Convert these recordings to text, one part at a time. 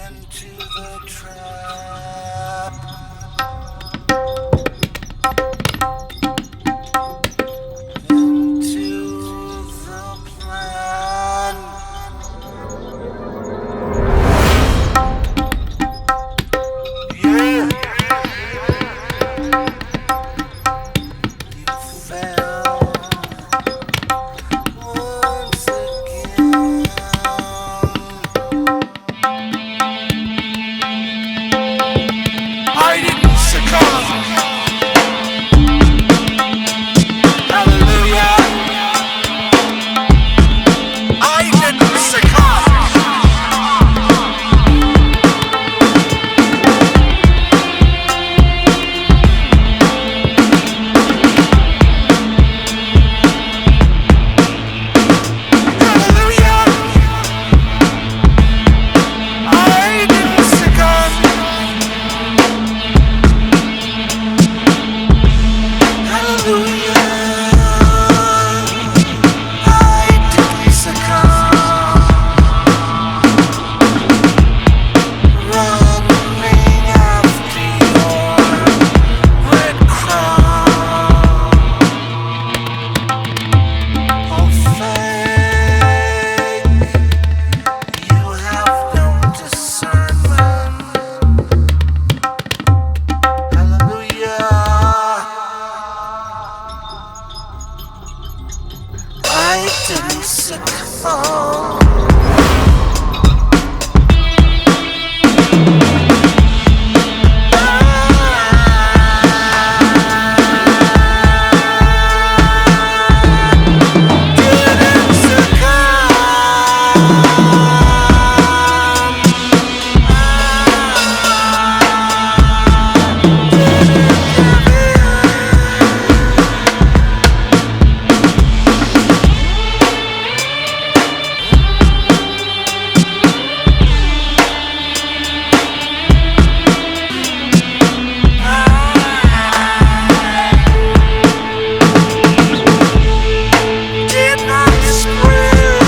into the trap. Into the plan. Yeah, you fell once again. I didn't succumb. Hallelujah. I didn't succumb. Hallelujah. I didn't succumb. Hallelujah. I didn't succumb. Running after your breadcrumb. Oh, fake, you have no discernment. Hallelujah. I didn't succumb. Didn't succumb. Did not spread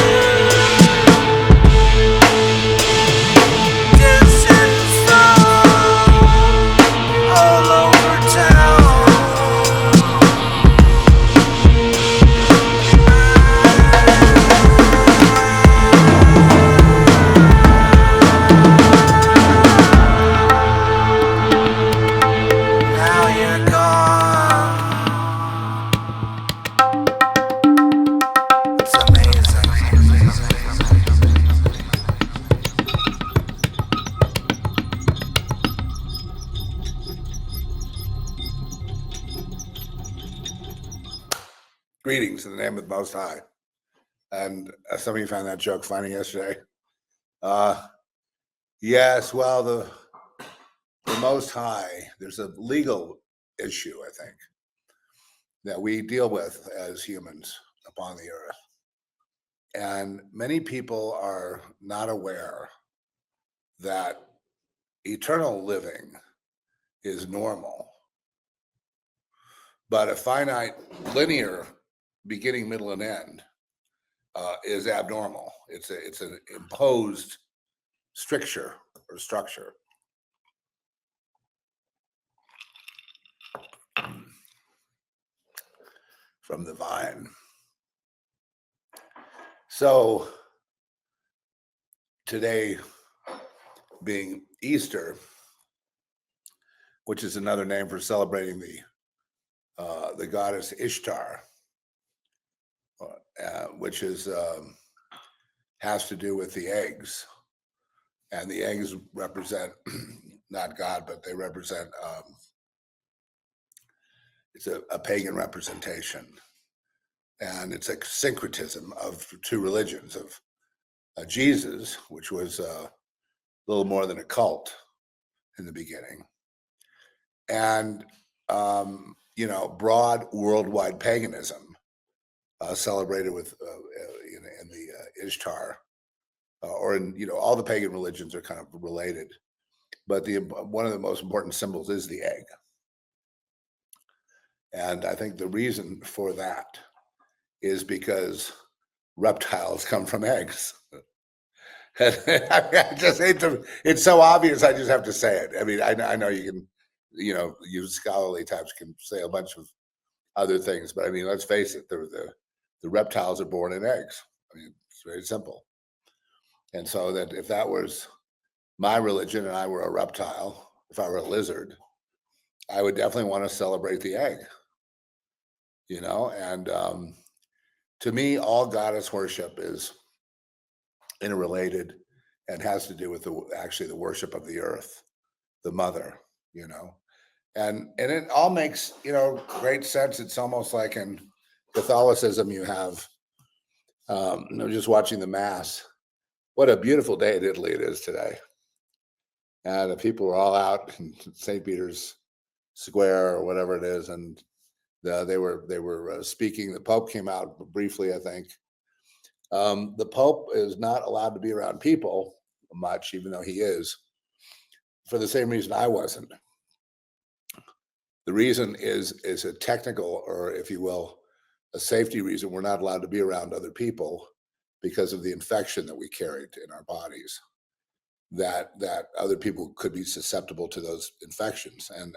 disinfo all over town. Now you're gone. It's amazing. Greetings in the name of the Most High. And some of you found that joke funny yesterday. Yes, well, the Most High, there's a legal issue, I think, that we deal with as humans upon the earth. And many people are not aware that eternal living is normal, but a finite linear beginning, middle, and end is abnormal. It's an imposed stricture or structure. From the vine. So today being Easter, which is another name for celebrating the goddess Ishtar, which is has to do with the eggs, and the eggs represent not God, but they represent it's a pagan representation, and it's a syncretism of two religions of Jesus, which was a little more than a cult in the beginning, and broad worldwide paganism celebrated with in the Ishtar, or in all the pagan religions are kind of related, but one of the most important symbols is the egg. And I think the reason for that is because reptiles come from eggs. I just hate to. It's so obvious. I just have to say it. I mean, I know you can, you scholarly types can say a bunch of other things, but I mean, let's face it. The reptiles are born in eggs. I mean, it's very simple. And so that if that was my religion and I were a reptile, if I were a lizard, I would definitely want to celebrate the egg. And to me, all goddess worship is interrelated and has to do with the worship of the earth, the mother, you know. And it all makes, great sense. It's almost like in Catholicism you have just watching the mass. What a beautiful day in Italy it is today. And the people were all out in St. Peter's Square or whatever it is, and they were speaking. The Pope came out briefly, I think. The Pope is not allowed to be around people much, even though he is, for the same reason I wasn't. The reason is a technical, or if you will, a safety reason. We're not allowed to be around other people because of the infection that we carried in our bodies. That other people could be susceptible to those infections, and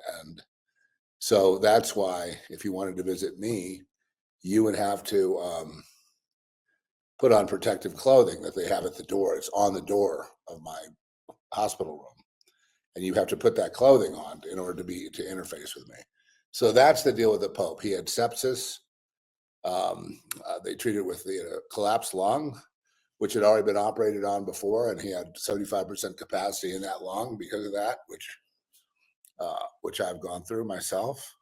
so that's why if you wanted to visit me, you would have to put on protective clothing that they have at the door. It's on the door of my hospital room, and you have to put that clothing on in order to interface with me. So that's the deal with the Pope. He had sepsis. They treated with the collapsed lung, which had already been operated on before, and he had 75% capacity in that lung because of that, which I've gone through myself.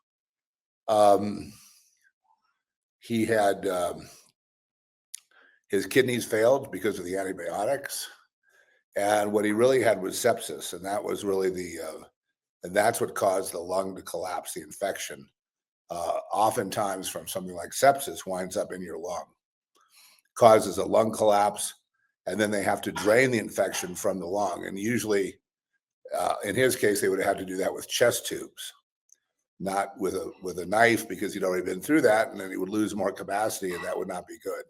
He had his kidneys failed because of the antibiotics, and what he really had was sepsis, and that was really and that's what caused the lung to collapse. The infection, oftentimes from something like sepsis, winds up in your lung, causes a lung collapse, and then they have to drain the infection from the lung. And usually, in his case, they would have had to do that with chest tubes, not with a knife, because he'd already been through that, and then he would lose more capacity, and that would not be good.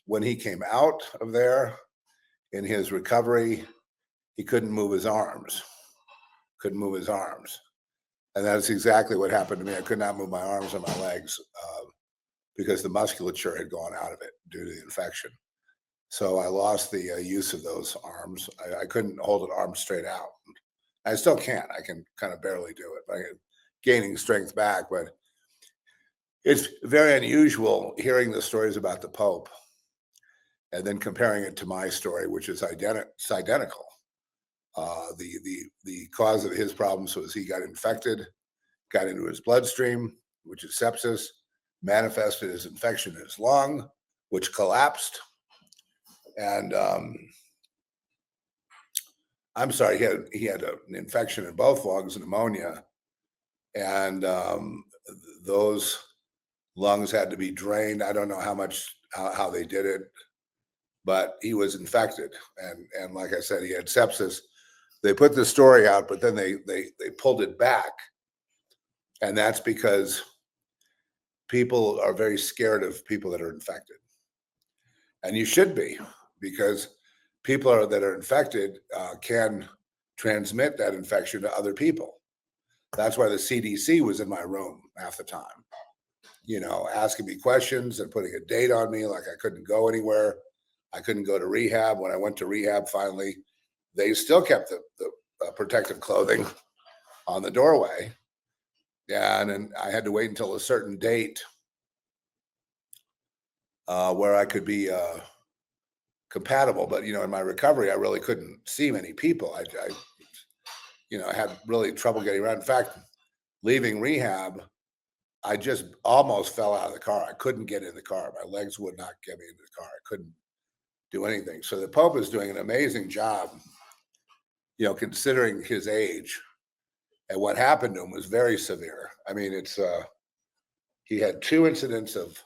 When he came out of there in his recovery, he couldn't move his arms. And that's exactly what happened to me. I could not move my arms and my legs because the musculature had gone out of it due to the infection. So I lost the use of those arms. I couldn't hold an arm straight out. I still can't. I can kind of barely do it, but I'm gaining strength back. But it's very unusual hearing the stories about the Pope and then comparing it to my story, which is identical. The cause of his problems was he got infected, got into his bloodstream, which is sepsis, manifested as infection in his lung, which collapsed. And I'm sorry, he had an infection in both lungs, pneumonia, and those lungs had to be drained. I don't know how they did it, but he was infected, and like I said, he had sepsis. They put the story out, but then they pulled it back, and that's because people are very scared of people that are infected, and you should be, because people that are infected can transmit that infection to other people. That's why the CDC was in my room half the time, asking me questions and putting a date on me, like I couldn't go anywhere. I couldn't go to rehab. When I went to rehab, finally, they still kept the protective clothing on the doorway. Yeah, and then I had to wait until a certain date where I could be compatible. But in my recovery, I really couldn't see many people. I had really trouble getting around. In fact, leaving rehab, I just almost fell out of the car. I couldn't get in the car. My legs would not get me into the car. I couldn't do anything. So the Pope is doing an amazing job, considering his age. And what happened to him was very severe. I mean, he had 2 incidents of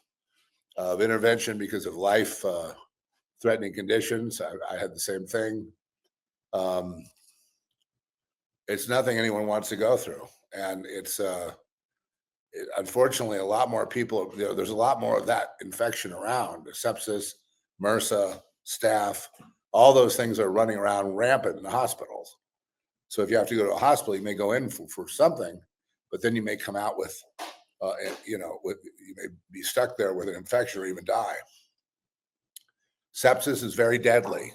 intervention because of life threatening conditions. I had the same thing. It's nothing anyone wants to go through, and it's unfortunately a lot more people. There's a lot more of that infection around, sepsis, MRSA, staff, all those things are running around rampant in the hospitals. So if you have to go to a hospital, you may go in for something, but then you may come out with, you may be stuck there with an infection or even die. Sepsis is very deadly,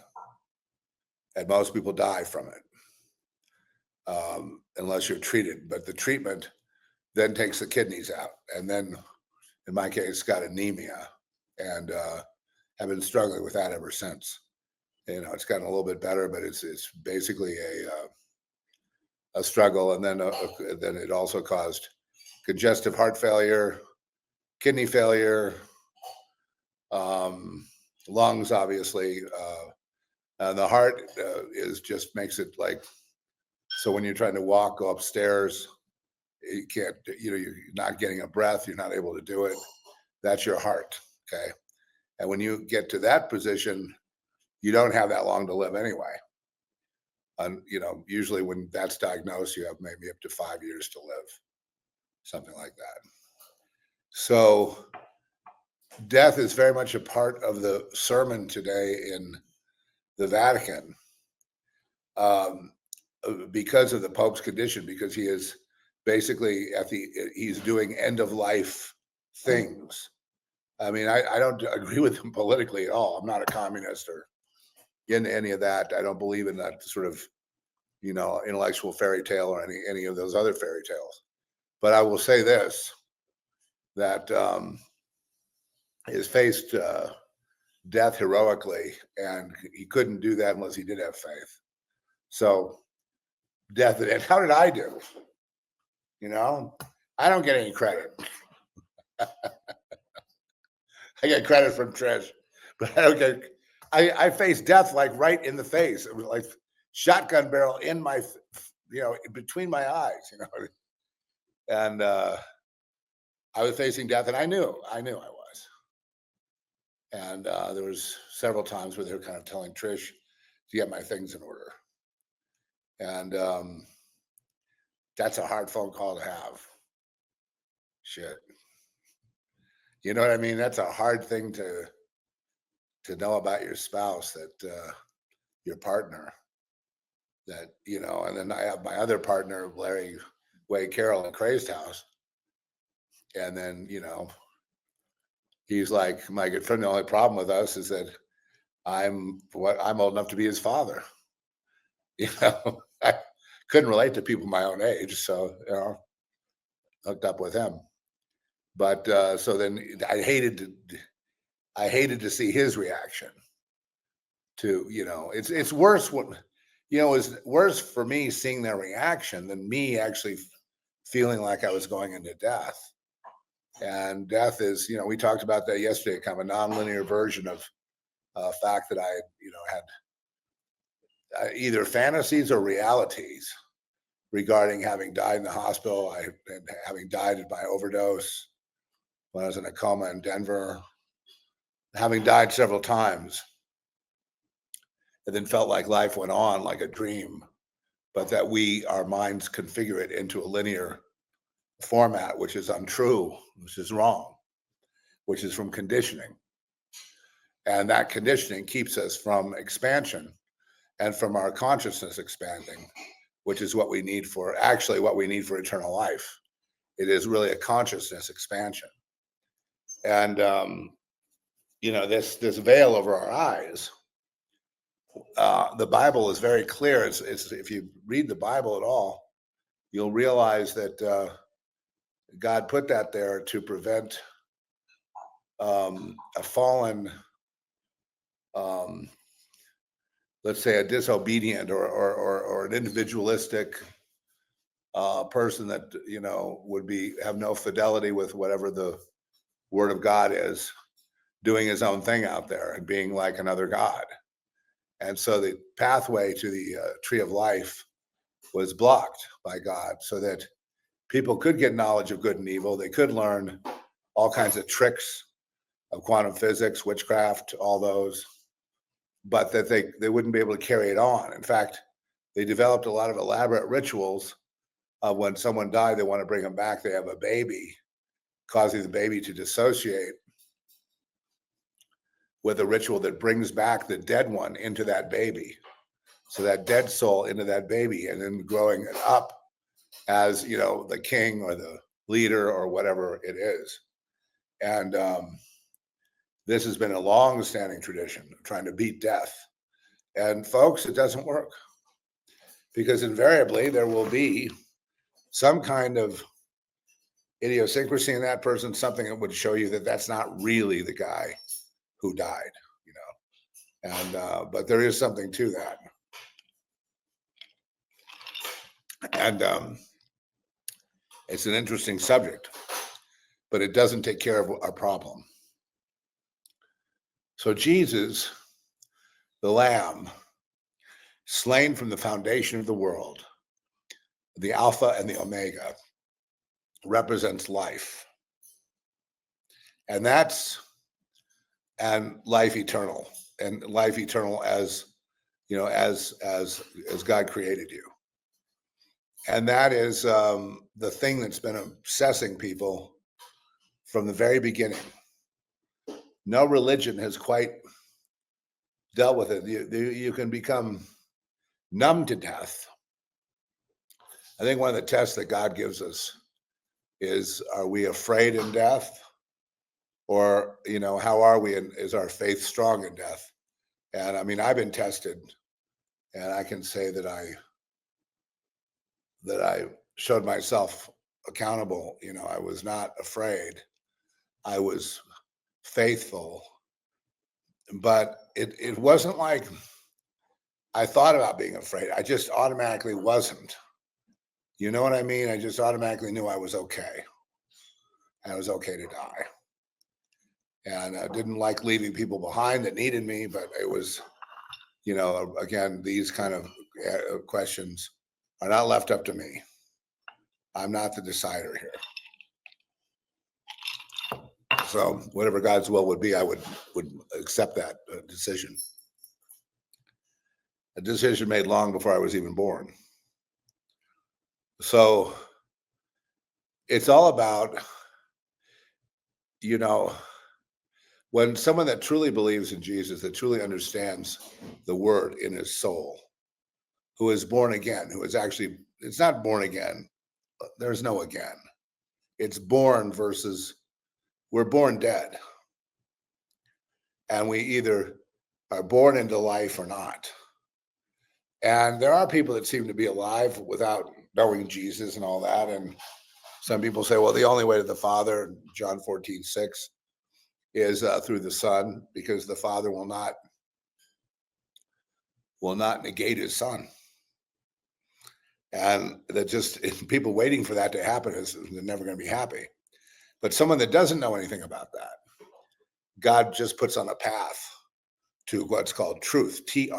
and most people die from it unless you're treated. But the treatment then takes the kidneys out, and then, in my case, got anemia, and have been struggling with that ever since. It's gotten a little bit better, but it's basically a struggle. And then it also caused congestive heart failure, kidney failure, lungs, obviously. And the heart just makes it like, so when you're trying to walk, go upstairs, you can't, you're not getting a breath, you're not able to do it. That's your heart. Okay. And when you get to that position, you don't have that long to live anyway. And, usually when that's diagnosed, you have maybe up to 5 years to live, something like that. So death is very much a part of the sermon today in the Vatican, because of the Pope's condition, because he is basically he's doing end of life things. I mean, I don't agree with him politically at all. I'm not a communist or in any of that. I don't believe in that sort of, intellectual fairy tale or any of those other fairy tales. But I will say this, that he's faced death heroically, and he couldn't do that unless he did have faith. So death, and how did I do? I don't get any credit. I get credit from Trish, but I don't get. I faced death like right in the face. It was like shotgun barrel in my, between my eyes, and I was facing death, and I knew I was. And there was several times where they were kind of telling Trish to get my things in order, and that's a hard phone call to have. Shit. You know what I mean? That's a hard thing to know about your spouse, that your partner, that, and then I have my other partner, Larry Wade Carroll in Crazed House. And then, he's like, my good friend, the only problem with us is that I'm old enough to be his father. I couldn't relate to people my own age. So, hooked up with him. But so then I hated to see his reaction to, it's worse when, it's worse for me seeing their reaction than me actually feeling like I was going into death. And death is, we talked about that yesterday, kind of a nonlinear version of fact that I, had either fantasies or realities regarding having died in the hospital, and having died by overdose when I was in a coma in Denver, having died several times, and then felt like life went on like a dream, but that our minds configure it into a linear format, which is untrue, which is wrong, which is from conditioning. And that conditioning keeps us from expansion and from our consciousness expanding, which is what we need for eternal life. It is really a consciousness expansion. And, this veil over our eyes, the Bible is very clear. It's if you read the Bible at all, you'll realize that God put that there to prevent a fallen, let's say, a disobedient or an individualistic person that would have no fidelity with whatever the Word of God is, doing his own thing out there and being like another god. And so the pathway to the tree of life was blocked by God, so that people could get knowledge of good and evil. They could learn all kinds of tricks of quantum physics, witchcraft, all those, but that they wouldn't be able to carry it on. In fact, they developed a lot of elaborate rituals of when someone died, they want to bring them back. They have a baby, causing the baby to dissociate with a ritual that brings back the dead one into that baby. So that dead soul into that baby, and then growing it up as, the king or the leader or whatever it is. And this has been a long-standing tradition of trying to beat death. And folks, it doesn't work, because invariably there will be some kind of idiosyncrasy in that person, something that would show you that that's not really the guy who died, and but there is something to that. And it's an interesting subject, but it doesn't take care of our problem. So Jesus, the Lamb, slain from the foundation of the world, the Alpha and the Omega, represents life. And life eternal, as as God created you. And that is the thing that's been obsessing people from the very beginning. No religion has quite dealt with it. You can become numb to death. I think one of the tests that God gives us is, are we afraid in death? Or, how are we, and is our faith strong in death? And I mean, I've been tested, and I can say that I showed myself accountable. I was not afraid. I was faithful. But it wasn't like I thought about being afraid. I just automatically wasn't. You know what I mean? I just automatically knew I was okay. And I was okay to die. And I didn't like leaving people behind that needed me, but it was, again, these kind of questions are not left up to me. I'm not the decider here. So whatever God's will would be, I would accept that decision. A decision made long before I was even born. So it's all about, when someone that truly believes in Jesus, that truly understands the word in his soul, who is born again, who is actually, it's not born again. There's no again. It's born versus we're born dead. And we either are born into life or not. And there are people that seem to be alive without knowing Jesus and all that. And some people say, well, the only way to the Father, John 14:6, is through the Son, because the Father will not negate his Son. And that just people waiting for that to happen they're never going to be happy. But someone that doesn't know anything about that, God just puts on a path to what's called truth, Truth.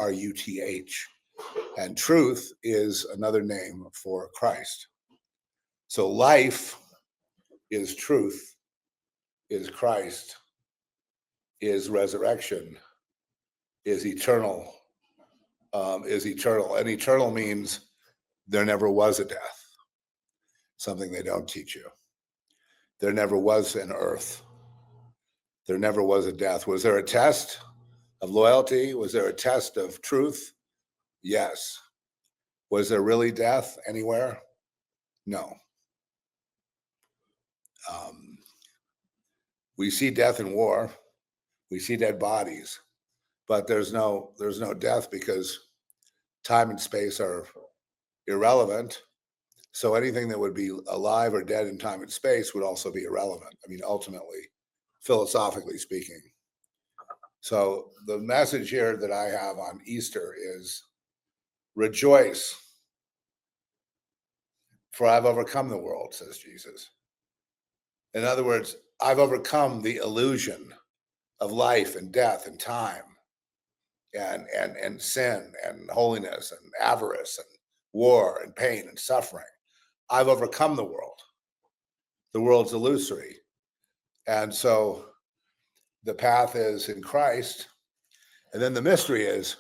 And truth is another name for Christ. So life is truth, is Christ, is resurrection, is eternal, And eternal means there never was a death, something they don't teach you. There never was an earth. There never was a death. Was there a test of loyalty? Was there a test of truth? Yes. Was there really death anywhere? No. We see death in war. We see dead bodies, but there's no death, because time and space are irrelevant. So anything that would be alive or dead in time and space would also be irrelevant. I mean, ultimately, philosophically speaking. So the message here that I have on Easter is rejoice, for I've overcome the world, says Jesus. In other words, I've overcome the illusion of life and death and time and sin and holiness and avarice and war and pain and suffering. I've overcome the world. The world's illusory. And so the path is in Christ. And then the mystery is,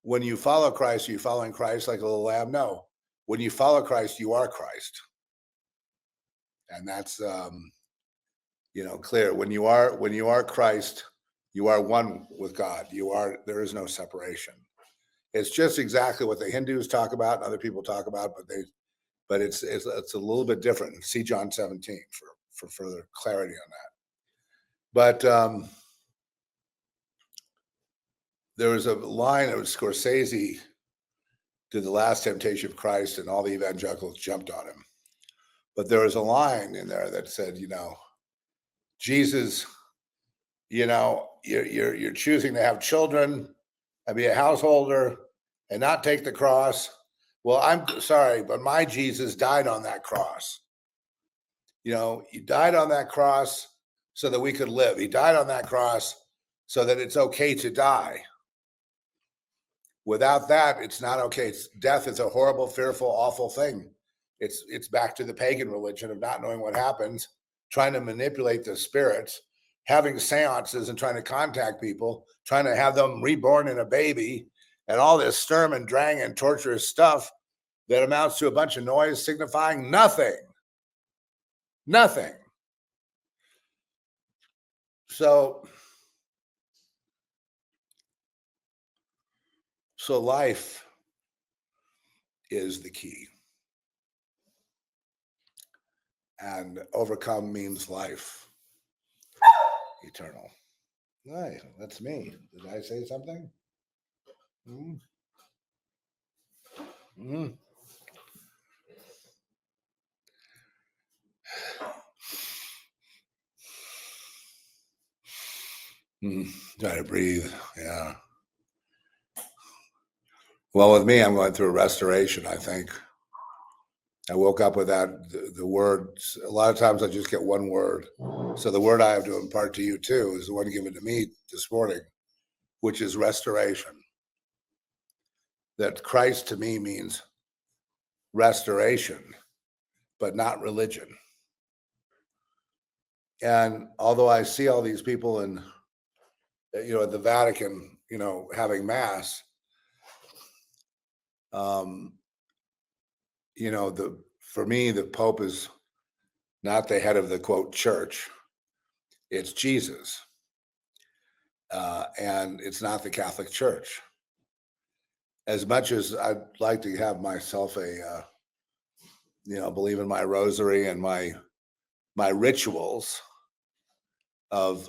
when you follow Christ, are you following Christ like a little lamb? No. When you follow Christ, you are Christ. And that's clear. When you are Christ, You are one with God. There is no separation. It's just exactly what the Hindus talk about and other people talk about, but it's a little bit different. See John 17 for further clarity on that. But there was a line of Scorsese did The Last Temptation of Christ, and all the evangelicals jumped on him. But there was a line in there that said, Jesus, you're choosing to have children and be a householder and not take the cross. Well, I'm sorry, but my Jesus died on that cross. He died on that cross so that we could live. He died on that cross so that it's okay to die. Without that, it's not okay. Death is a horrible, fearful, awful thing. It's back to the pagan religion of not knowing what happens, trying to manipulate the spirits, having seances and trying to contact people, trying to have them reborn in a baby, and all this sturm and drang and torturous stuff that amounts to a bunch of noise signifying nothing. Nothing. So life is the key. And overcome means life. Eternal. Right, that's me. Did I say something? Mm-hmm. Try to breathe. Yeah. Well, with me, I'm going through a restoration, I think. I woke up with that, the words. A lot of times I just get one word. So the word I have to impart to you too is the one given to me this morning, which is restoration. That Christ to me means restoration, but not religion. And although I see all these people in, at the Vatican, having mass, for me, the Pope is not the head of the quote church. It's Jesus. And it's not the Catholic Church. As much as I'd like to have myself believe in my rosary and my rituals of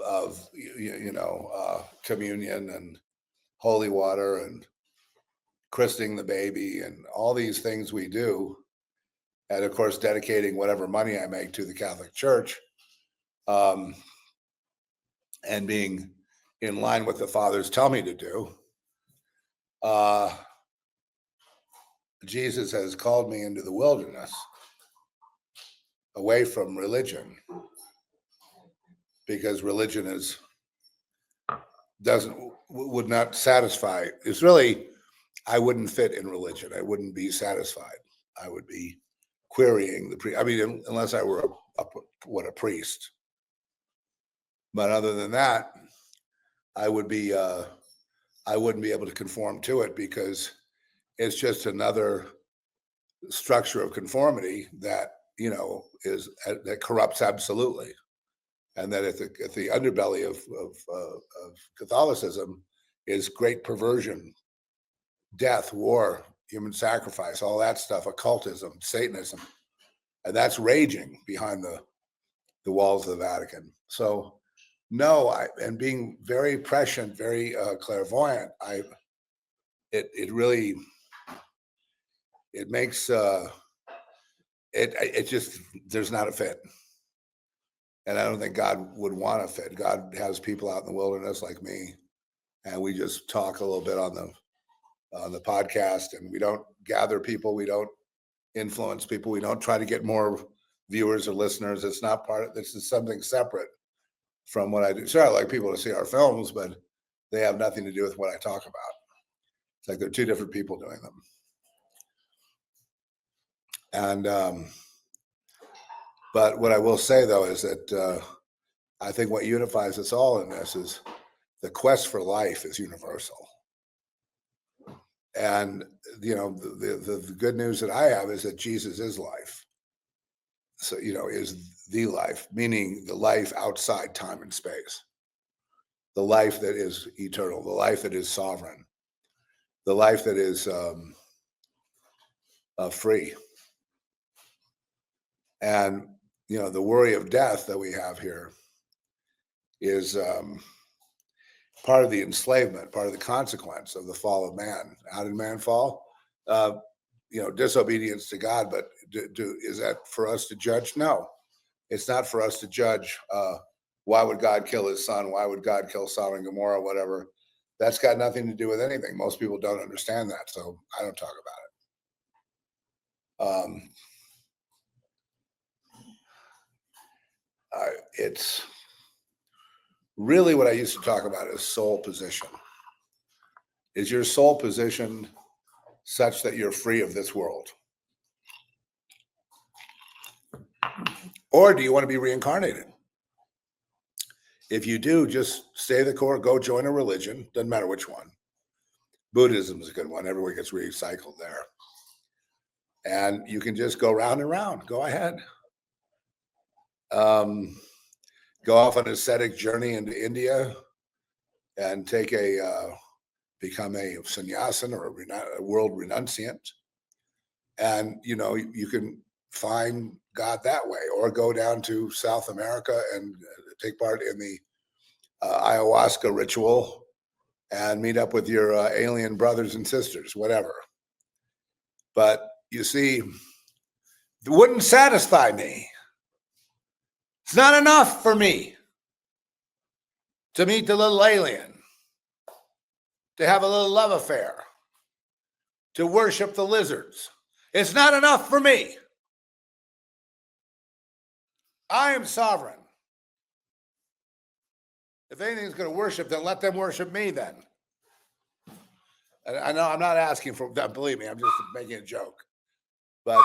communion and holy water and christening the baby and all these things we do, and of course dedicating whatever money I make to the Catholic Church, and being in line with the fathers tell me to do. Jesus has called me into the wilderness, away from religion, because religion would not satisfy. It's really, I wouldn't fit in religion. I wouldn't be satisfied. I would be querying the priest. I mean, unless I were a priest. But other than that, I wouldn't be able to conform to it, because it's just another structure of conformity that that corrupts absolutely, and that at the underbelly of Catholicism is great perversion, death, war, human sacrifice, all that stuff, occultism, Satanism, and that's raging behind the walls of the Vatican. So, no, and being very prescient, very clairvoyant, it really makes it just, there's not a fit. And I don't think God would want to fit. God has people out in the wilderness like me, and we just talk a little bit on the podcast, and we don't gather people, we don't influence people, we don't try to get more viewers or listeners. It's not this is something separate from what I do. Sure, I like people to see our films, but they have nothing to do with what I talk about. It's like they're two different people doing them. And but what I will say though is that I think what unifies us all in this is the quest for life is universal. And the good news that I have is that Jesus is life. So is the life, meaning the life outside time and space. the life that is eternal, the life that is sovereign, the life that is free. And, the worry of death that we have here is part of the enslavement, part of the consequence of the fall of man. How did man fall? Disobedience to God. But is that for us to judge? No, it's not for us to judge. Why would God kill his son? Why would God kill Sodom and Gomorrah? Whatever. That's got nothing to do with anything. Most people don't understand that, so I don't talk about it. It's really what I used to talk about is soul position. Is your soul position such that you're free of this world? Or do you want to be reincarnated? If you do, just stay the course, go join a religion, doesn't matter which one. Buddhism is a good one. Everywhere gets recycled there. And you can just go round and round. Go ahead. Go off on an ascetic journey into India and become a sannyasin or a world renunciant. And, you can find God that way, or go down to South America and take part in the ayahuasca ritual and meet up with your alien brothers and sisters, whatever. But you see, it wouldn't satisfy me. It's not enough for me to meet the little alien, to have a little love affair, to worship the lizards. It's not enough for me. I am sovereign. If anything's going to worship, then let them worship me then. And I know I'm not asking for that, believe me, I'm just making a joke. But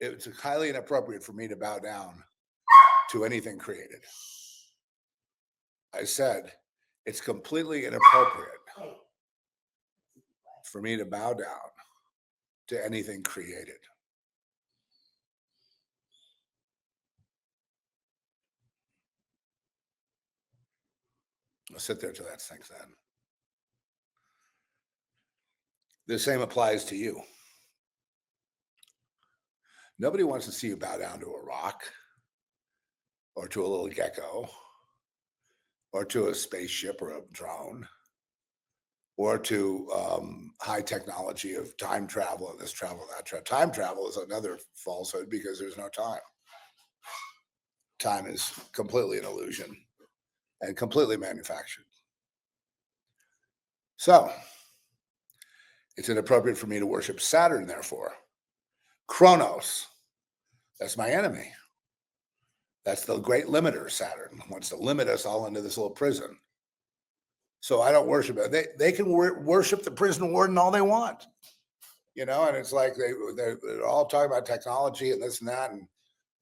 it's highly inappropriate for me to bow down to anything created. I said it's completely inappropriate for me to bow down to anything created. I'll sit there till that sinks in. The same applies to you. Nobody wants to see you bow down to a rock or to a little gecko or to a spaceship or a drone or to high technology of time travel and this travel, that travel. Time travel is another falsehood because there's no time. Time is completely an illusion and completely manufactured. So it's inappropriate for me to worship Saturn, therefore. Kronos, that's my enemy. That's the great limiter. Saturn wants to limit us all into this little prison. So I don't worship it. They can worship the prison warden all they want, and it's like they're all talking about technology and this and that and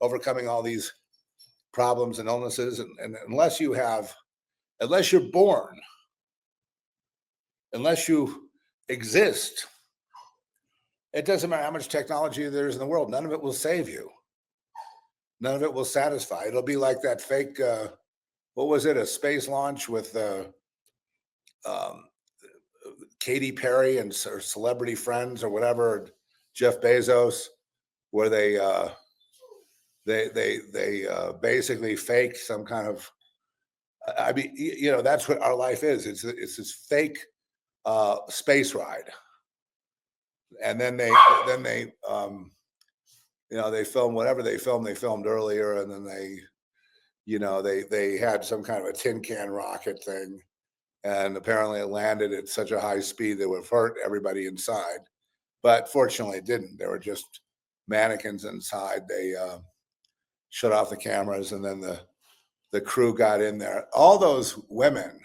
overcoming all these problems and illnesses. And unless you're born, unless you exist, it doesn't matter how much technology there is in the world. None of it will save you. None of it will satisfy. It'll be like that fake, what was it? A space launch with Katy Perry and her celebrity friends or whatever, Jeff Bezos, where they basically fake some kind of. I mean, that's what our life is. It's this fake space ride, and then they they film whatever they filmed earlier, and then they had some kind of a tin can rocket thing, and apparently it landed at such a high speed that would have hurt everybody inside, but fortunately it didn't. There were just mannequins inside. They shut off the cameras, and then the crew got in there. All those women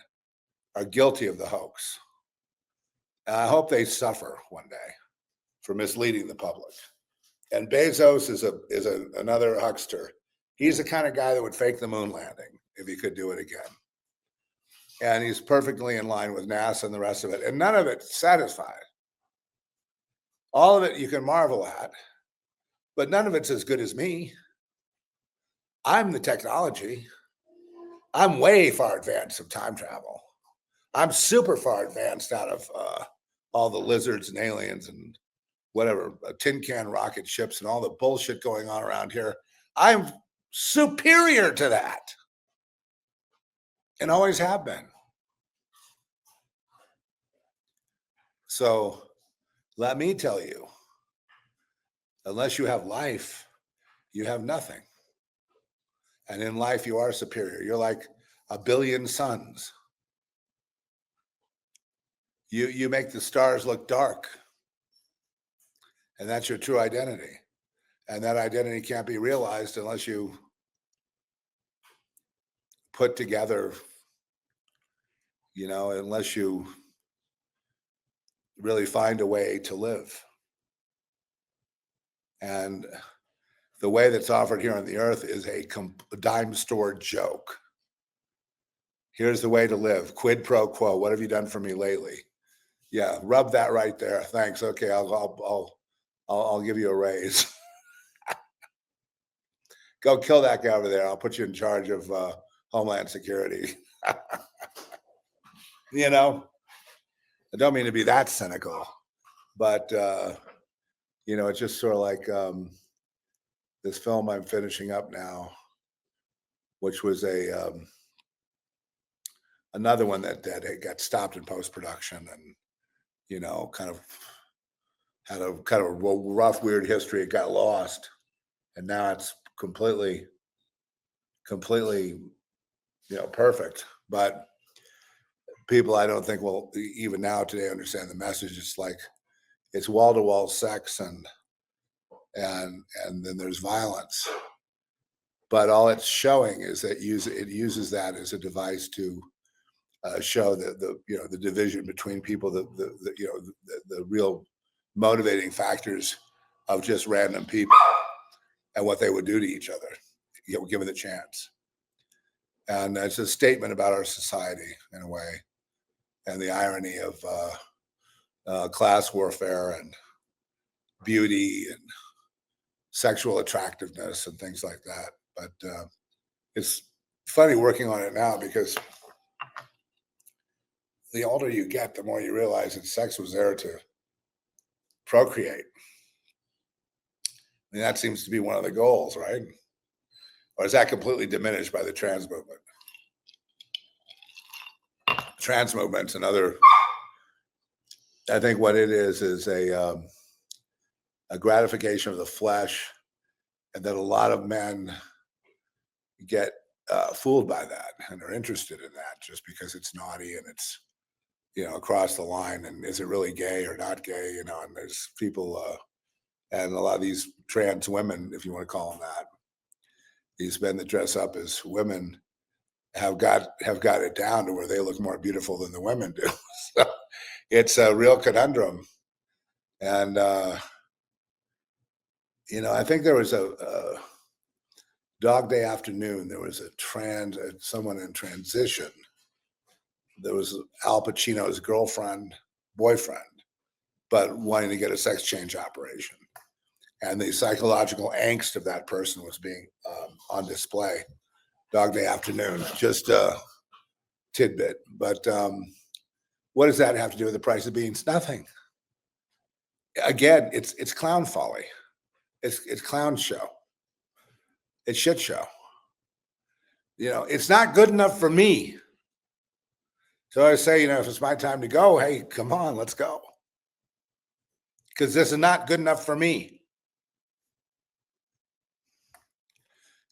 are guilty of the hoax. And I hope they suffer one day for misleading the public. And Bezos is another huckster. He's the kind of guy that would fake the moon landing if he could do it again. And he's perfectly in line with NASA and the rest of it. And none of it's satisfied. All of it you can marvel at, but none of it's as good as me. I'm the technology. I'm way far advanced of time travel. I'm super far advanced out of all the lizards and aliens and whatever, tin can rocket ships and all the bullshit going on around here. I'm superior to that and always have been. So let me tell you, unless you have life, you have nothing. And in life, you are superior. You're like a billion suns. You make the stars look dark, and that's your true identity. And that identity can't be realized unless you put together, unless you really find a way to live. And the way that's offered here on the earth is a dime store joke. Here's the way to live. Quid pro quo. What have you done for me lately? Yeah, rub that right there. Thanks. Okay, I'll give you a raise. Go kill that guy over there. I'll put you in charge of Homeland Security. I don't mean to be that cynical, but it's just sort of like this film I'm finishing up now, which was another one that got stopped in post-production and kind of had a rough, weird history. It got lost, and now it's completely, perfect. But people, I don't think will even now today understand the message. It's like it's wall-to-wall sex and then there's violence. But all it's showing is that it uses that as a device to show the division between people, the real motivating factors of just random people and what they would do to each other, given the chance. And it's a statement about our society in a way, and the irony of class warfare and beauty and sexual attractiveness and things like that. But it's funny working on it now because the older you get, the more you realize that sex was there to procreate. I mean, that seems to be one of the goals, right? Or is that completely diminished by the trans movement? Trans movement's another. I think what it is a gratification of the flesh, and that a lot of men get fooled by that and are interested in that just because it's naughty and it's across the line, and is it really gay or not gay? And there's people and a lot of these trans women, if you want to call them that, these men that dress up as women have got it down to where they look more beautiful than the women do. So it's a real conundrum. And I think there was a Dog Day Afternoon. There was someone in transition. There was Al Pacino's boyfriend, but wanting to get a sex change operation. And the psychological angst of that person was being on display. Dog Day Afternoon, just a tidbit. But what does that have to do with the price of beans? Nothing. Again, it's clown folly. It's clown show. It's shit show. It's not good enough for me. So I say, if it's my time to go, hey, come on, let's go. Because this is not good enough for me.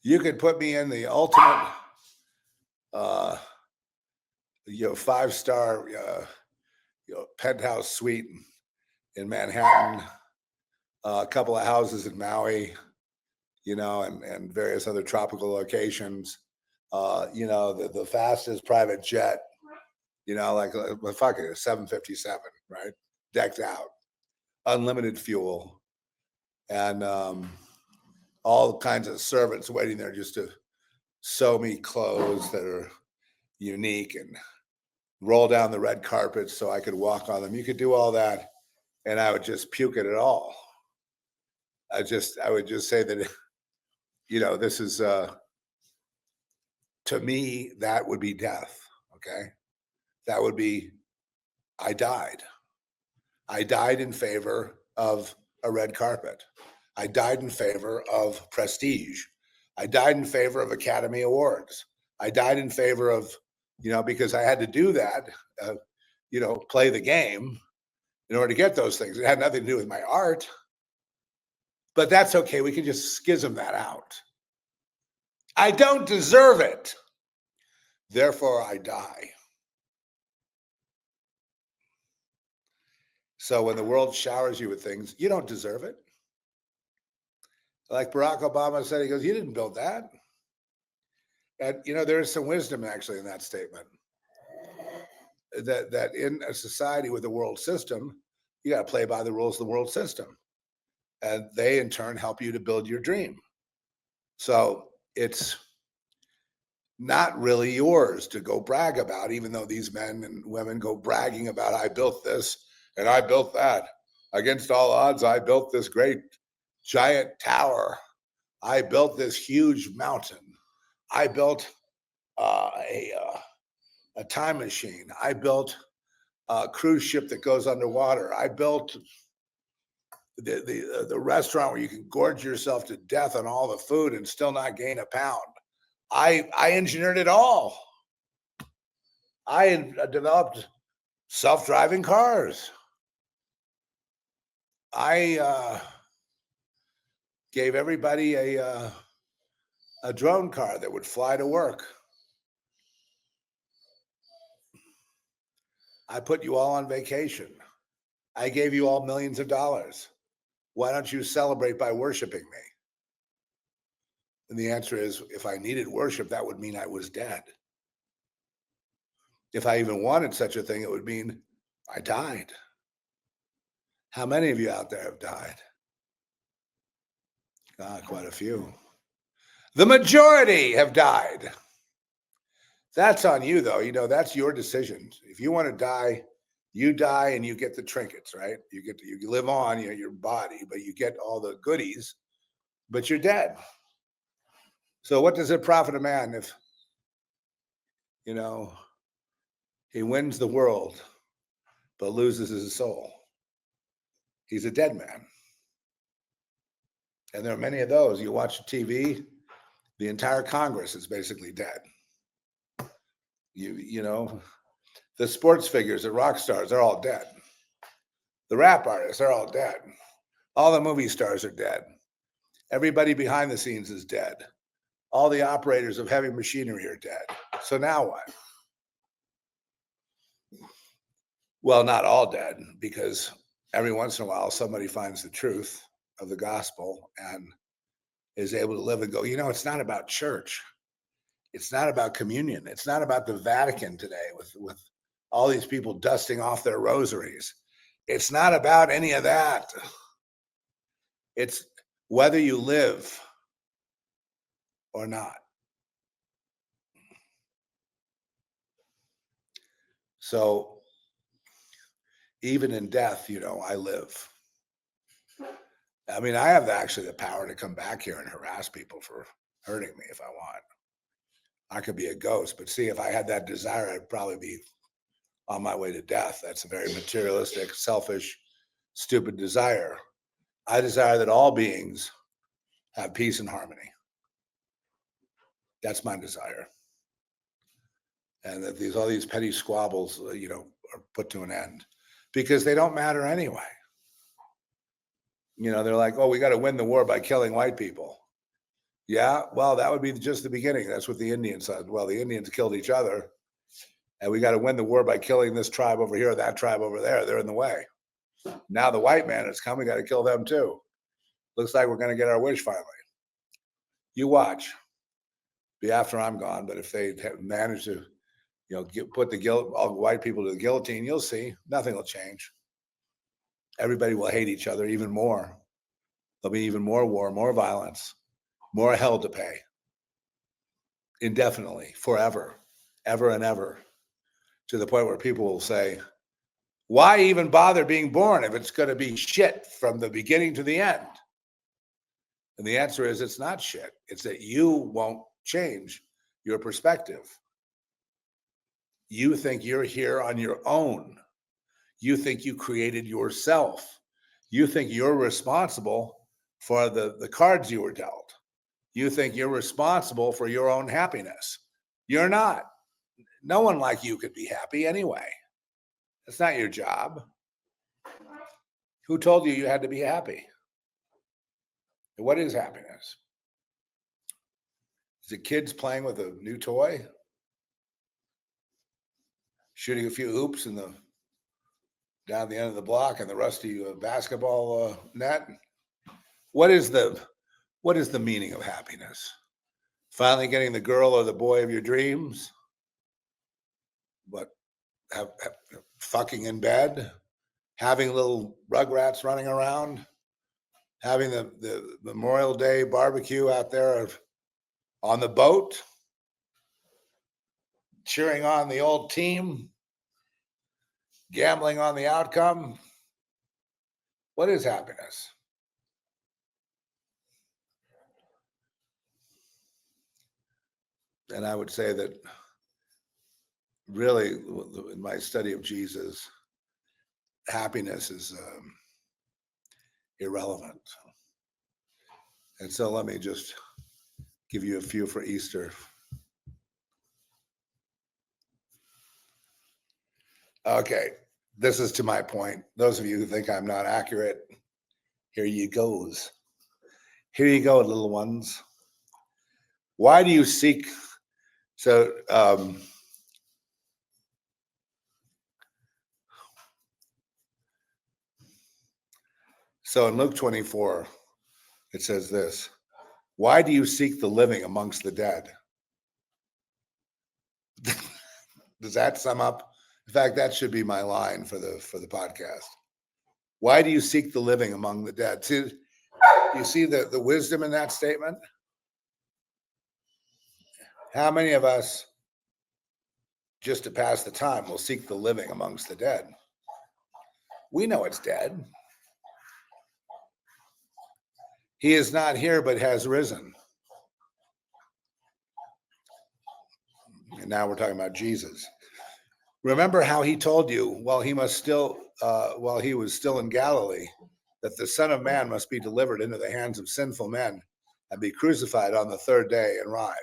You could put me in the ultimate, 5-star, penthouse suite in Manhattan, a couple of houses in Maui, and various other tropical locations. The fastest private jet, like fuck it, a 757, right? Decked out, unlimited fuel, and all kinds of servants waiting there just to sew me clothes that are unique and roll down the red carpets so I could walk on them. You could do all that, and I would just puke at it all. I would just say that, this is to me, that would be death. Okay. That would be, I died. I died in favor of a red carpet. I died in favor of prestige. I died in favor of Academy Awards. I died in favor of, because I had to do that, play the game in order to get those things. It had nothing to do with my art, but that's okay. We can just schism that out. I don't deserve it. Therefore, I die. So when the world showers you with things, you don't deserve it. Like Barack Obama said, he goes, you didn't build that. And, there is some wisdom actually in that statement. That in a society with a world system, you got to play by the rules of the world system. And they in turn help you to build your dream. So it's not really yours to go brag about, even though these men and women go bragging about, I built this and I built that. Against all odds, I built this great giant tower. I built this huge mountain. I built a time machine. I built a cruise ship that goes underwater. I built the restaurant where you can gorge yourself to death on all the food and still not gain a pound. I engineered it all. I developed self-driving cars. I gave everybody a drone car that would fly to work. I put you all on vacation. I gave you all millions of dollars. Why don't you celebrate by worshiping me? And the answer is, if I needed worship, that would mean I was dead. If I even wanted such a thing, it would mean I died. How many of you out there have died? Quite a few. The majority have died. That's on you, though. That's your decision. If you want to die, you die and you get the trinkets, right? You live on, your body, but you get all the goodies, but you're dead. So what does it profit a man if, he wins the world, but loses his soul? He's a dead man. And there are many of those. You watch TV, the entire Congress is basically dead. The sports figures, the rock stars, they're all dead. The rap artists, they're all dead. All the movie stars are dead. Everybody behind the scenes is dead. All the operators of heavy machinery are dead. So now what? Well, not all dead, because every once in a while somebody finds the truth of the gospel and is able to live and go, it's not about church. It's not about communion. It's not about the Vatican today with all these people dusting off their rosaries. It's not about any of that. It's whether you live or not. So even in death, I live. I mean, I have actually the power to come back here and harass people for hurting me if I want. I could be a ghost, but see, if I had that desire, I'd probably be on my way to death. That's a very materialistic, selfish, stupid desire. I desire that all beings have peace and harmony. That's my desire. And that all these petty squabbles, are put to an end, because they don't matter anyway. They're like, oh, we got to win the war by killing white people. Yeah, well, that would be just the beginning. That's what the Indians said. Well, the Indians killed each other, and we got to win the war by killing this tribe over here, that tribe over there. They're in the way. Now the white man has come. We got to kill them too. Looks like we're going to get our wish finally. You watch. Be after I'm gone, but if they manage to, put all white people to the guillotine, you'll see nothing will change. Everybody will hate each other even more. There'll be even more war, more violence, more hell to pay. Indefinitely, forever, ever and ever, to the point where people will say, why even bother being born if it's going to be shit from the beginning to the end? And the answer is, it's not shit. It's that you won't change. your perspective. You think you're here on your own. You think you created yourself. You think you're responsible for the cards you were dealt. You think you're responsible for your own happiness. You're not. No one like you could be happy anyway. It's not your job. Who told you you had to be happy? What is happiness? Is it kids playing with a new toy? Shooting a few hoops in the down the end of the block and the rusty basketball net? What is the meaning of happiness? Finally getting the girl or the boy of your dreams? What, fucking in bed? Having little rugrats running around? Having the Memorial Day barbecue out there on the boat? Cheering on the old team? Gambling on the outcome? What is happiness? And I would say that really, in my study of Jesus, happiness is irrelevant. And so let me just give you a few for Easter. Okay, this is to my point. Those of you who think I'm not accurate, here you goes. Here you go, little ones. Why do you seek? So in Luke 24, it says this: why do you seek the living amongst the dead? Does that sum up? In fact, that should be my line for the podcast. Why do you seek the living among the dead? See, you see the wisdom in that statement? How many of us, just to pass the time, will seek the living amongst the dead? We know it's dead. He is not here, but has risen. And now we're talking about Jesus. Remember how he told you while he was still in Galilee, that the Son of Man must be delivered into the hands of sinful men and be crucified on the third day and rise.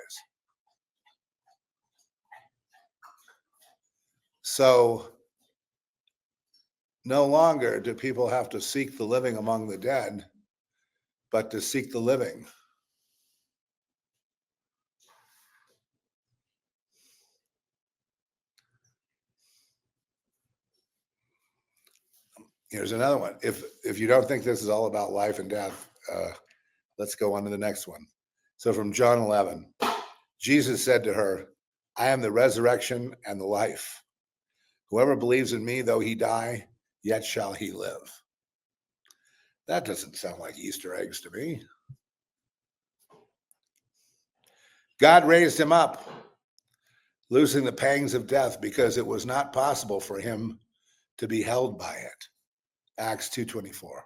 So no longer do people have to seek the living among the dead, but to seek the living. Here's another one. If you don't think this is all about life and death, let's go on to the next one. So from John 11, Jesus said to her, I am the resurrection and the life. Whoever believes in me, though he die, yet shall he live. That doesn't sound like Easter eggs to me. God raised him up, losing the pangs of death because it was not possible for him to be held by it. Acts 2:24.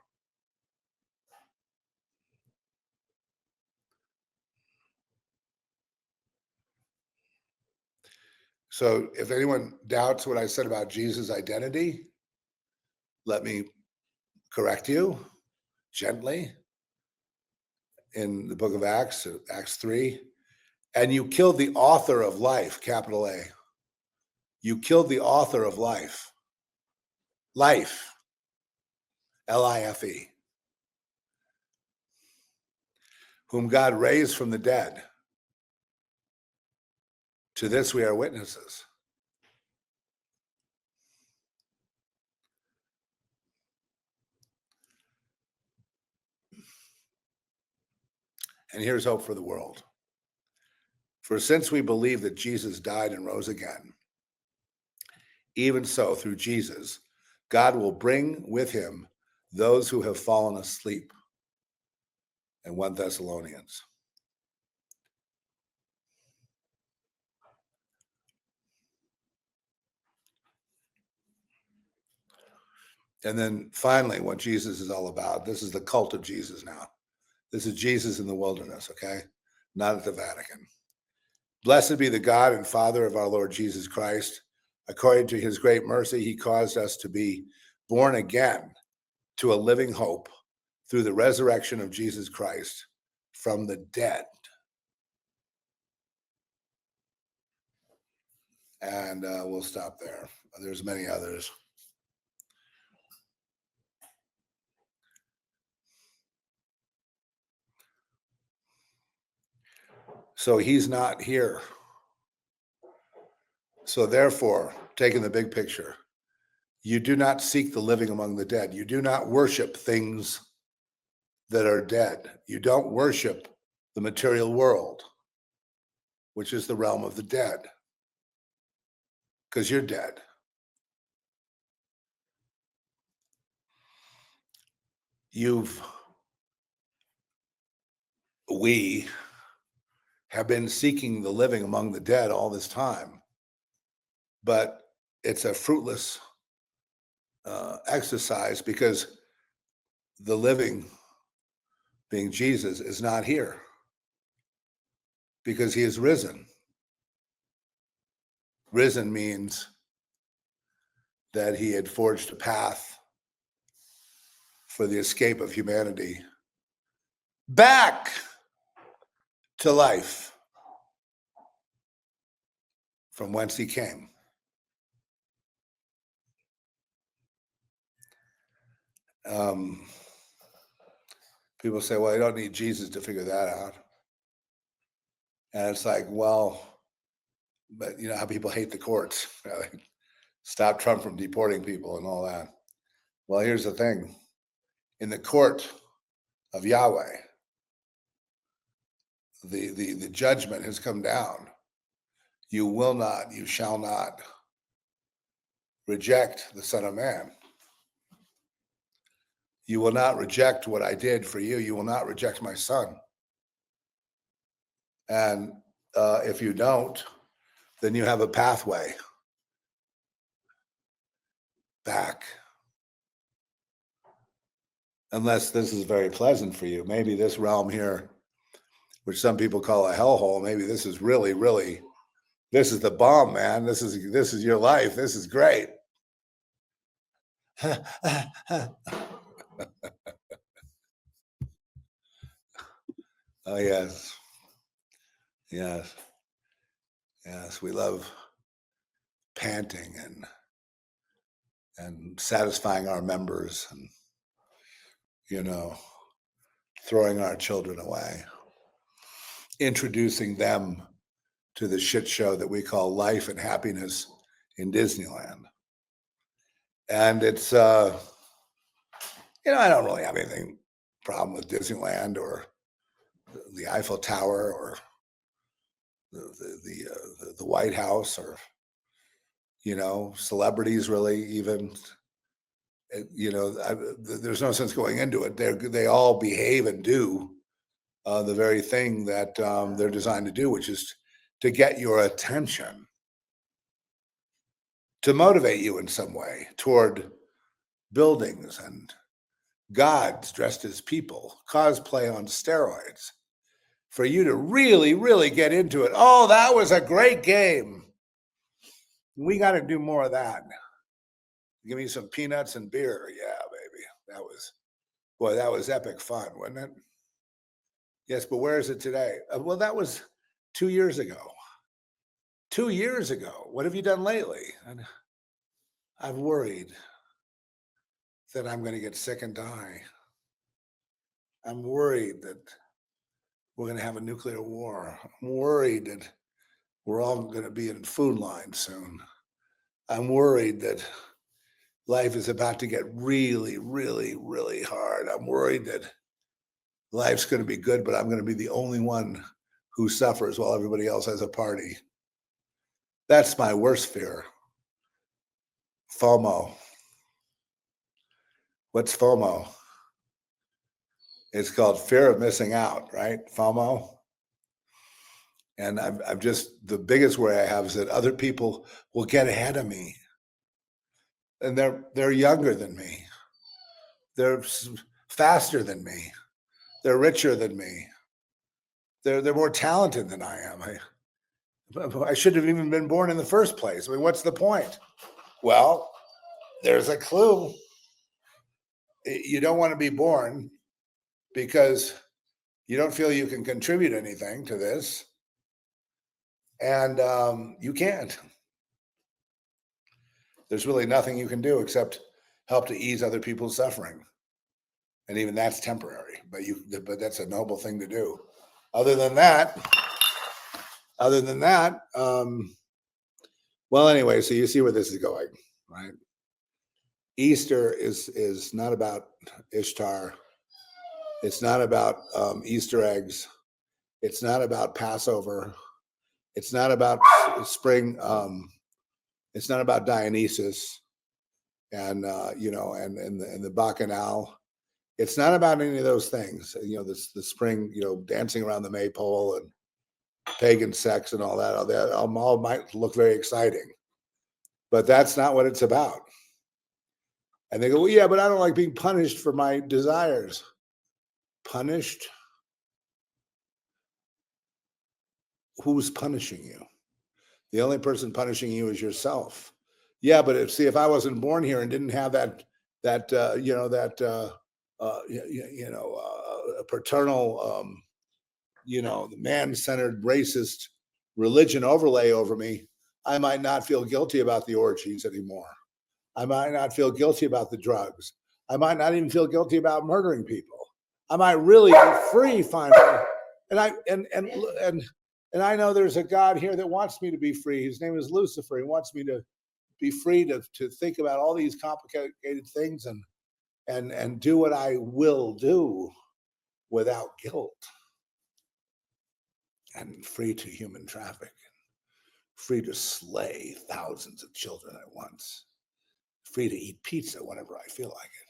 So if anyone doubts what I said about Jesus' identity, let me correct you gently. In the book of Acts, Acts 3, and you killed the author of life, capital A. You killed the author of life. Life, L-I-F-E, whom God raised from the dead. To this we are witnesses. And here's hope for the world. For since we believe that Jesus died and rose again, even so through Jesus, God will bring with him those who have fallen asleep. And 1 Thessalonians. And then finally, what Jesus is all about. This is the cult of Jesus now. This is Jesus in the wilderness, okay? Not at the Vatican. Blessed be the God and Father of our Lord Jesus Christ. According to his great mercy, he caused us to be born again to a living hope through the resurrection of Jesus Christ from the dead. And we'll stop there. There's many others. So he's not here. So therefore, taking the big picture, you do not seek the living among the dead. You do not worship things that are dead. You don't worship the material world, which is the realm of the dead, because you're dead. We have been seeking the living among the dead all this time, but it's a fruitless exercise because the living, being Jesus, is not here because he is risen. Risen means that he had forged a path for the escape of humanity back to life from whence he came. People say, well, I don't need Jesus to figure that out. And it's like, well, but you know how people hate the courts. Stop Trump from deporting people and all that. Well, here's the thing. In the court of Yahweh, the judgment has come down. You will not, you shall not reject the Son of Man. You will not reject what I did for you. You will not reject my son. And if you don't, then you have a pathway back. Unless this is very pleasant for you. Maybe this realm here, which some people call a hellhole, maybe this is really, really, this is the bomb, man. This is your life. This is great. Oh, yes. Yes. Yes. We love panting and satisfying our members and, you know, throwing our children away, introducing them to the shit show that we call life and happiness in Disneyland. And it's, I don't really have anything problem with Disneyland or the Eiffel Tower or the White House or, celebrities really even, there's no sense going into it. They all behave and do the very thing that they're designed to do, which is to get your attention, to motivate you in some way toward buildings and gods dressed as people, cosplay on steroids, for you to really, really get into it. Oh, that was a great game. We got to do more of that. Give me some peanuts and beer. Yeah, baby. That was epic fun, wasn't it? Yes, but where is it today? Well, that was 2 years ago. 2 years ago. What have you done lately? And I've worried that I'm going to get sick and die. I'm worried that we're going to have a nuclear war. I'm worried that we're all going to be in food lines soon. I'm worried that life is about to get really, really, really hard. I'm worried that life's going to be good, but I'm going to be the only one who suffers while everybody else has a party. That's my worst fear. FOMO. What's FOMO? It's called fear of missing out, right? FOMO. And I'm just, the biggest worry I have is that other people will get ahead of me. And they're younger than me. They're faster than me. They're richer than me. They're more talented than I am. I shouldn't have even been born in the first place. I mean, what's the point? Well, there's a clue. You don't want to be born because you don't feel you can contribute anything to this. And you can't. There's really nothing you can do except help to ease other people's suffering. And even that's temporary, but that's a noble thing to do. Other than that, well, anyway, so you see where this is going, right? Easter is not about Ishtar. It's not about Easter eggs. It's not about Passover. It's not about spring. It's not about Dionysus and and the Bacchanal. It's not about any of those things. The spring, dancing around the maypole and pagan sex and all that. All might look very exciting, but that's not what it's about. And they go, well, yeah, but I don't like being punished for my desires. Punished? Who's punishing you? The only person punishing you is yourself. Yeah, but if I wasn't born here and didn't have paternal, man-centered racist religion overlay over me, I might not feel guilty about the orgies anymore. I might not feel guilty about the drugs. I might not even feel guilty about murdering people. I might really be free finally. And I know there's a God here that wants me to be free. His name is Lucifer. He wants me to be free to think about all these complicated things and do what I will do without guilt. And free to human traffic. Free to slay thousands of children at once. Free to eat pizza whenever I feel like it.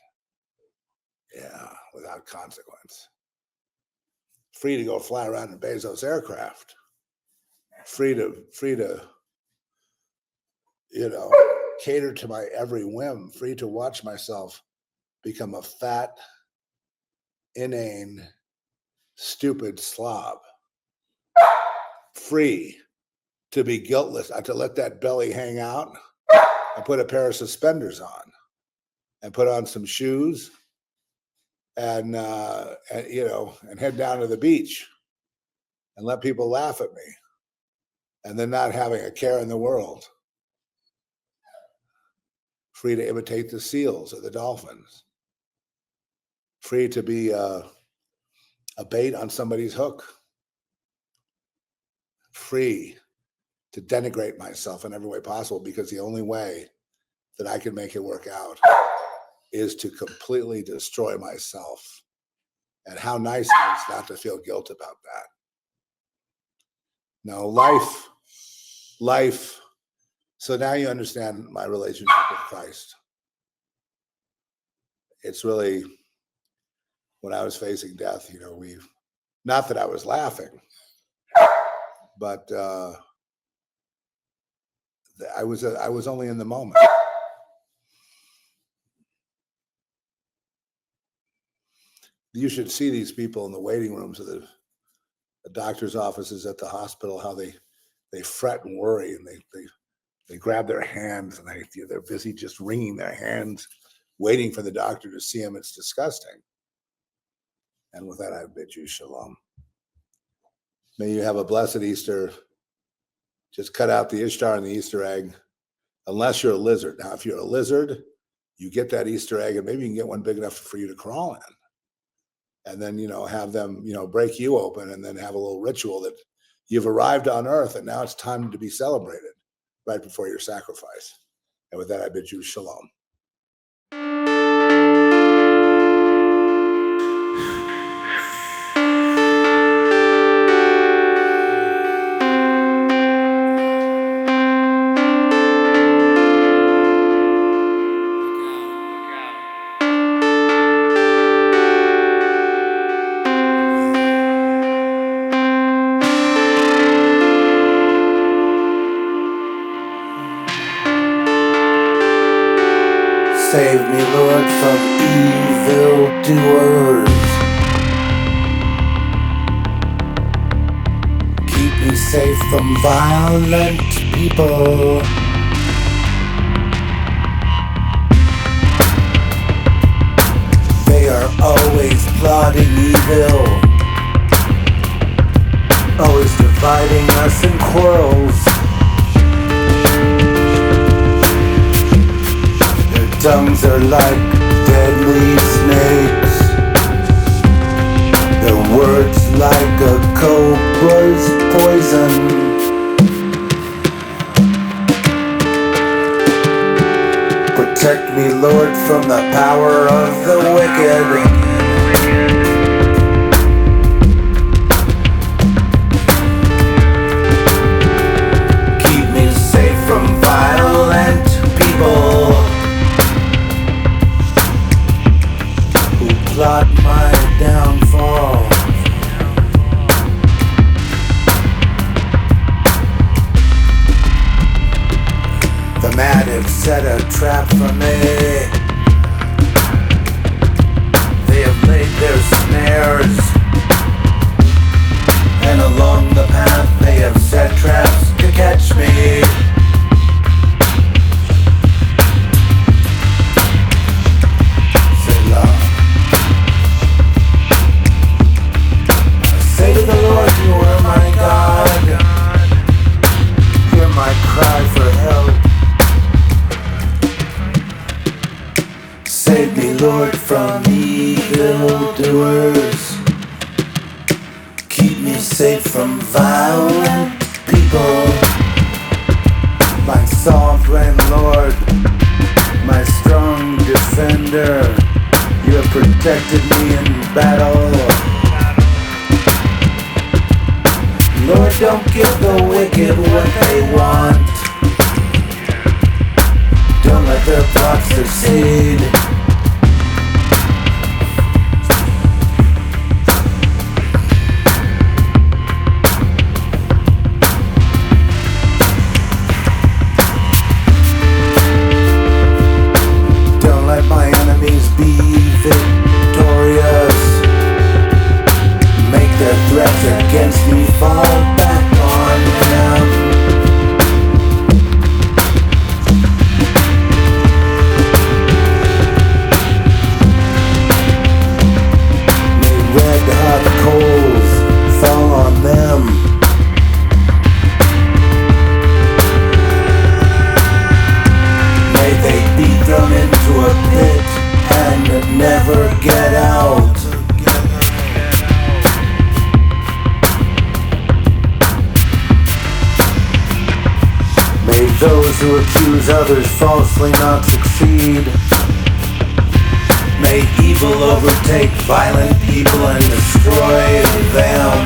Yeah, without consequence. Free to go fly around in Bezos aircraft. Free to cater to my every whim. Free to watch myself become a fat, inane, stupid slob. Free to be guiltless, to let that belly hang out and put a pair of suspenders on and put on some shoes and head down to the beach and let people laugh at me and then not having a care in the world. Free to imitate the seals or the dolphins. Free to be a bait on somebody's hook. Free to denigrate myself in every way possible because the only way that I can make it work out is to completely destroy myself. And how nice it is not to feel guilt about that. No, life. So now you understand my relationship with Christ. It's really, when I was facing death, not that I was laughing, but I was only in the moment. You should see these people in the waiting rooms of the doctor's offices at the hospital, how they fret and worry, and they grab their hands and they're busy just wringing their hands, waiting for the doctor to see them. It's disgusting. And with that, I bid you shalom. May you have a blessed Easter. Just cut out the Ishtar and the Easter egg, unless you're a lizard. Now, if you're a lizard, you get that Easter egg, and maybe you can get one big enough for you to crawl in. And then, have them, break you open and then have a little ritual that you've arrived on earth and now it's time to be celebrated right before your sacrifice. And with that, I bid you shalom. Save me, Lord, from evildoers. Keep me safe from violent people. They are always plotting evil, always dividing us in quarrels. Their tongues are like deadly snakes, their words like a cobra's poison. Protect me, Lord, from the power of the wicked. Keep me safe from violent people who plot my downfall. The mad have set a trap for me. They have laid their snares, and along the path they have set traps to catch me. Selah. I say to the Lord, you are my God. Hear my cry for help. Save me, Lord, from evildoers. Keep me safe from violent people. My sovereign Lord, my strong defender, you have protected me in battle. Lord, don't give the wicked what they want. Don't let their plots succeed. Don't let my enemies be victorious. Make their threats against me fall back on them. Red-hot coals fall on them. May they be thrown into a pit and never get out. May those who accuse others falsely not succeed. May evil overtake violent people and destroy them.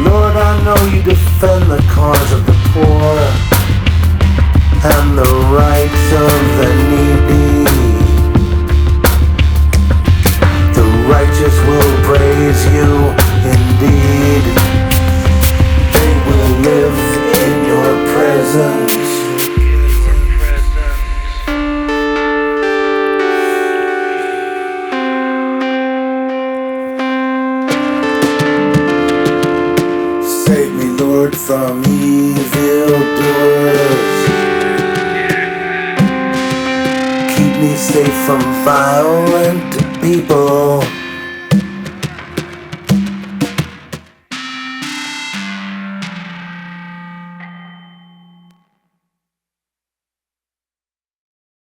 Lord, I know you defend the cause of the poor and the rights of the needy. The righteous will praise you indeed. They will live in your presence. Save me, Lord, from evildoers. Keep me safe from violent people.